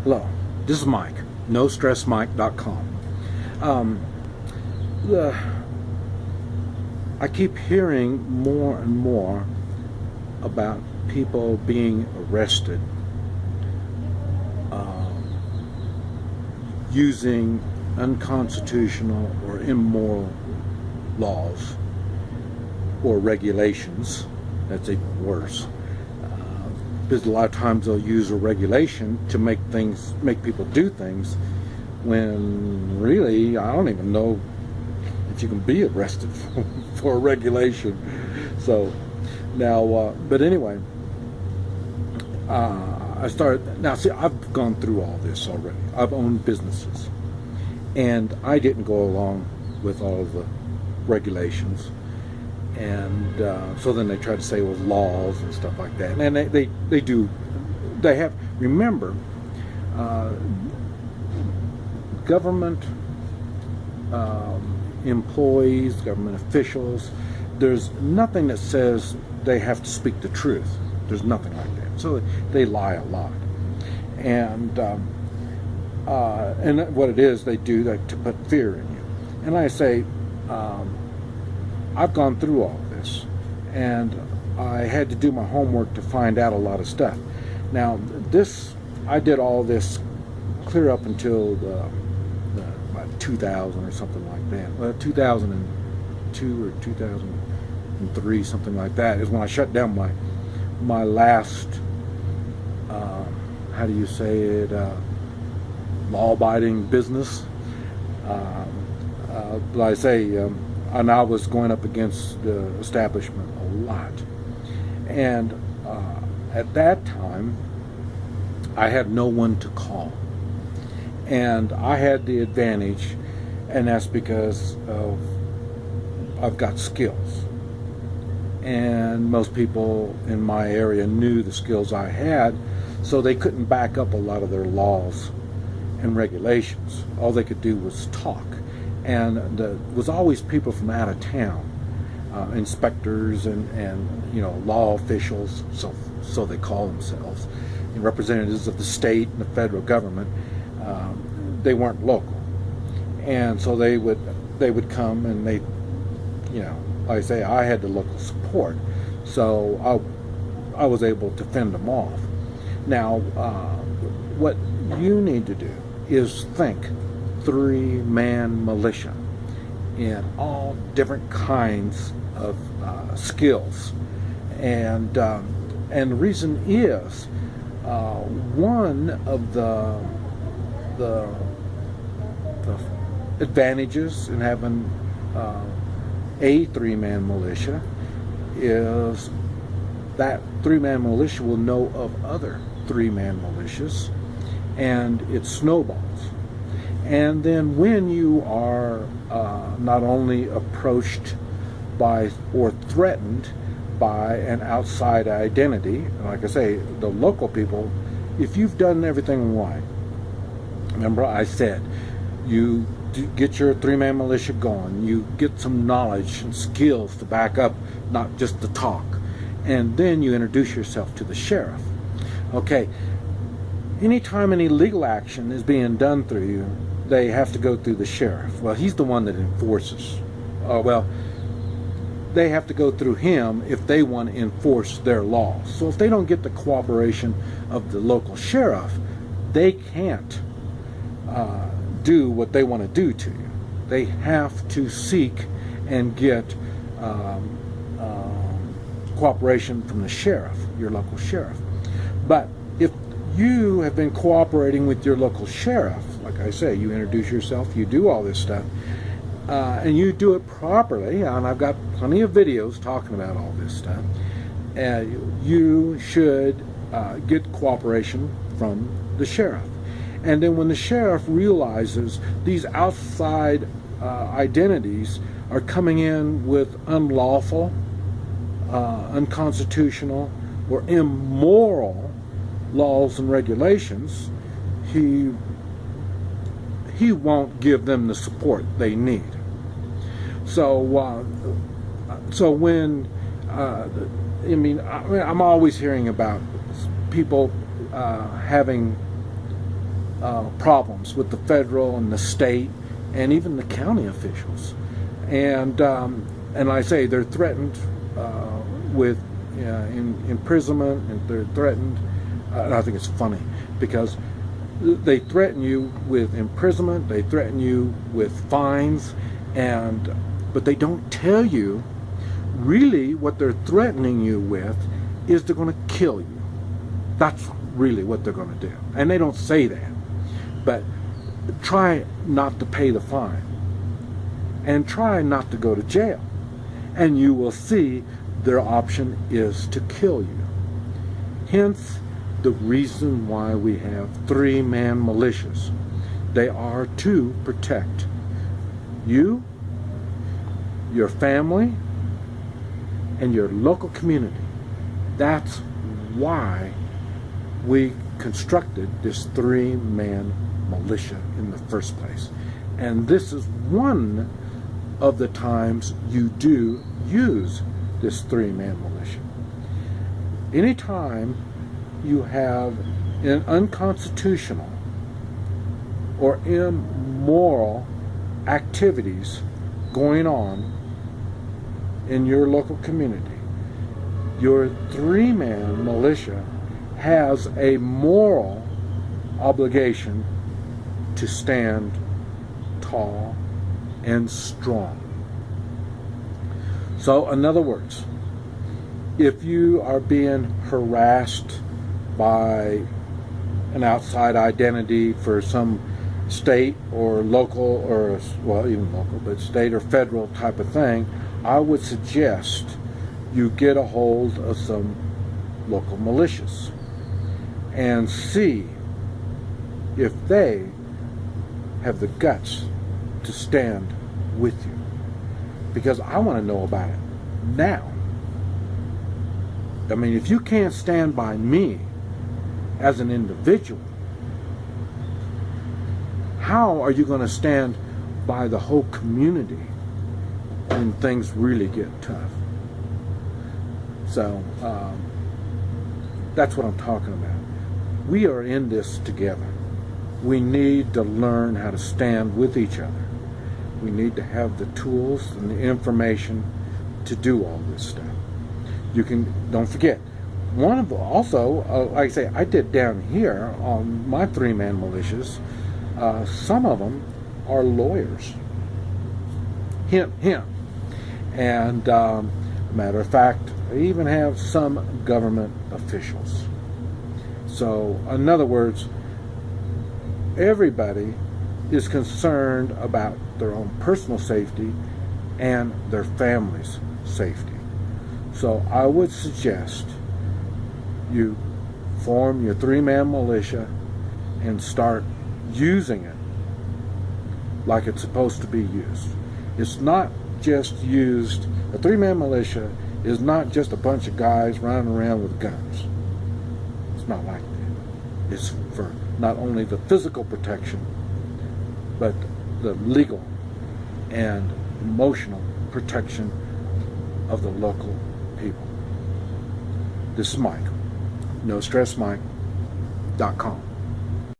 Hello, this is Mike, NoStressMike.com. I keep hearing more and more about people being arrested using unconstitutional or immoral laws or regulations. That's even worse. Because a lot of times they'll use a regulation to make people do things when really I don't even know if you can be arrested for a regulation. So now, but anyway, I started, now see, I've gone through all this already. I've owned businesses and I didn't go along with all of the regulations. And so then they try to say it was laws and stuff like that. And they have, remember, government employees, government officials, there's nothing that says they have to speak the truth. There's nothing like that. So they lie a lot. And what it is, they do that to put fear in you. And I say, I've gone through all this, and I had to do my homework to find out a lot of stuff. Now, I did all this clear up until about 2000 or something like that. Well, 2002 or 2003, something like that, is when I shut down my last, how do you say it, law-abiding business. Like I say, and I was going up against the establishment a lot. And at that time, I had no one to call. And I had the advantage, and that's because I've got skills. And most people in my area knew the skills I had, so they couldn't back up a lot of their laws and regulations. All they could do was talk. And there was always people from out of town, inspectors and law officials, so they call themselves, and representatives of the state and the federal government. They weren't local, and so they would come, and they, like I say, I had the local support, so I was able to fend them off. Now, what you need to do is think 3-man militia in all different kinds of skills, and the reason is one of the advantages in having a 3-man militia is that 3-man militia will know of other 3-man militias, and it snowballs. And then when you are not only approached by or threatened by an outside identity, like I say, the local people, if you've done everything right, remember I said, you get your 3-man militia going, you get some knowledge and skills to back up, not just the talk, and then you introduce yourself to the sheriff. Okay, anytime any legal action is being done through you, they have to go through the sheriff. Well, he's the one that enforces. They have to go through him if they want to enforce their laws. So if they don't get the cooperation of the local sheriff, they can't do what they want to do to you. They have to seek and get cooperation from the sheriff, your local sheriff. But if you have been cooperating with your local sheriff, like I say, you introduce yourself, you do all this stuff, and you do it properly, and I've got plenty of videos talking about all this stuff, you should get cooperation from the sheriff. And then when the sheriff realizes these outside identities are coming in with unlawful, unconstitutional, or immoral laws and regulations, he won't give them the support they need. So when I'm always hearing about people having problems with the federal and the state and even the county officials. And I say they're threatened with imprisonment, and they're threatened. And I think it's funny because they threaten you with imprisonment, they threaten you with fines, but they don't tell you really what they're threatening you with is they're going to kill you. That's really what they're going to do. And they don't say that. But try not to pay the fine. And try not to go to jail. And you will see their option is to kill you. Hence, the reason why we have 3-man militias. They are to protect you, your family, and your local community. That's why we constructed this 3-man militia in the first place. And this is one of the times you do use this 3-man militia. Anytime you have an unconstitutional or immoral activities going on in your local community, your 3-man militia has a moral obligation to stand tall and strong. So, in other words, if you are being harassed by an outside identity for some state or local, or well, even local, but state or federal type of thing, I would suggest you get a hold of some local militias and see if they have the guts to stand with you. Because I want to know about it now. I mean, if you can't stand by me as an individual, how are you going to stand by the whole community when things really get tough? So, that's what I'm talking about. We are in this together. We need to learn how to stand with each other. We need to have the tools and the information to do all this stuff. Don't forget, like I say, I did down here on my 3-man militias, some of them are lawyers. Hint, hint. And matter of fact, I even have some government officials. So, in other words, everybody is concerned about their own personal safety and their family's safety. So I would suggest you form your 3-man militia and start using it like it's supposed to be used. It's not just used, a 3-man militia is not just a bunch of guys running around with guns. It's not like that. It's for not only the physical protection, but the legal and emotional protection of the local people. This is Mike, NoStressMike.com.